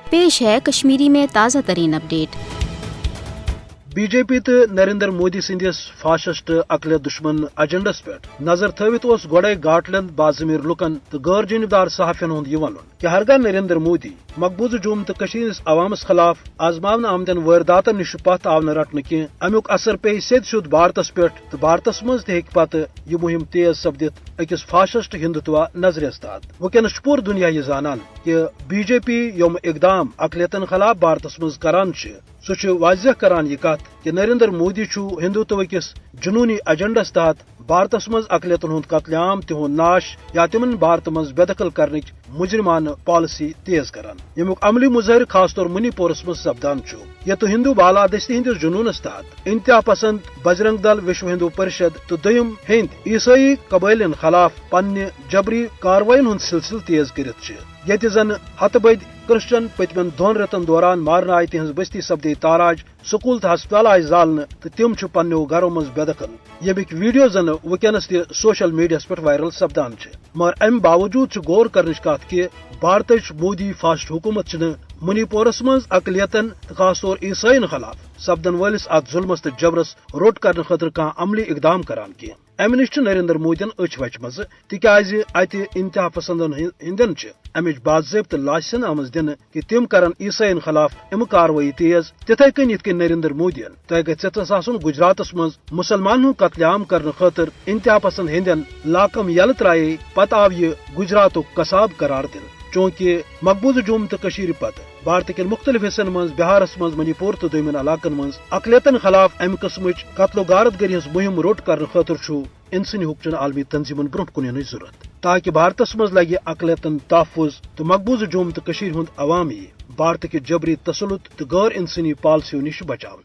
पेश है कश्मीरी में ताज़ा तरीन अपडेट। बी जे पी तो नरेंद्र मोदी सिंदिस फाशिस्ट अकलियत दुश्मन एजेंडस पे नजर थवित गोड़े गाटलन बाजमीर लुकन तो गैर जानबदार सहाफियन हुंद यह वन कि हरगा नरेंद्र मोदी मकबूज जम्मू तो कश्मीर अवामस खिलाफ आजमावन आमदन वारदातन निश पत आव रटन की अमुक असर पे सेद शुद भारतस पे तो भारतस मज पत यह मुहिम तेज सपदित अकिस फाशिस्ट हिंदुत्व नजरस तहत वनस पूर दुनिया यह जानन कि बी जे पी यम इकदाम अकलियतन खिलाफ भारतस मज करान सह वाजह करान यह कत कि नरेंद्र मोदी हिंदुत्व किस जुनूनी एजेंडस तहत भारतस मज अकलियतन हुंद कत्लेआम तिहुंद नाश या तिमन भारत मज बेदखल करने मुजरिमान पॉलिसी तेज करान यमुक अमली मुजहर खासतौर मणिपुरस मज सपदान यत हिंदू बालादस्ती हिंदिस जुनूनस तहत इंतहा पसंद बजरंग दल विश्व हिंदू परिषद तो दयम हिंद ईसाई कबाइलन खिलाफ पन्ने जबरी कार्रवाइन हुंद सिलसिल तेज करित ये जन हत बद क्रिश्चन पतमन दोन रेतन दौरान मारन आय तिहज बस्ती सपदे ताराज स्कूल तो हस्पताल आय जालने तो तिम पन्नो घरों मज बेदखल यमिक वीडियो जन वनस सोशल मीडिया पे वायरल सपदान मगर अम बावजूद गौर कर कत कि भारत मोदी फास्ट हुकूमत मणिपुरस मज अकलियतन खास तौर ईसाइन खिलाफ सपदन वलिस अत जुल्मस तो जबरस रोट करने खतर कह अमली इकदाम करान की अमि निश नरेंद्र मोदियन अच वचम तिकाज अत इंतहा पसंदन हिंदन अमिच बाज़ाब्त लाइसेंस आमज दिन कि तिम करन ईसाइन खिलाफ इम कार्रवाई तेज तिथे कन यथ नरेंद्र मोदियन तह गस आसन गुजरातस मज मुसलमान कत्लेआम करने खतर इंतहा पसंद हिंदन लाकम यल त्राये पत आव यह गुजरात कसाब करार दिन चूंकि मकबूज जम्मू तो कशीर पत भारत के मुख्तलिफ हिस्सन मज बिहारस मज मणिपुर तो दोमिन इलाकन मज अकलियतन खिलाफ अमि किस्म कत्लो गारत गरी मुहिम रोट करने खतर इंसानी हुकूकन आलमी तंजीमन ब्रोह कुन जरूरत ताकि भारतस मज लगे अकलियतन तहफुज तो मकबूज जम्मू तो कशीर हुंद अवाम भारत के जबरी तसल्लुत तो गैर इंसानी पॉलिसियों निश बचाव।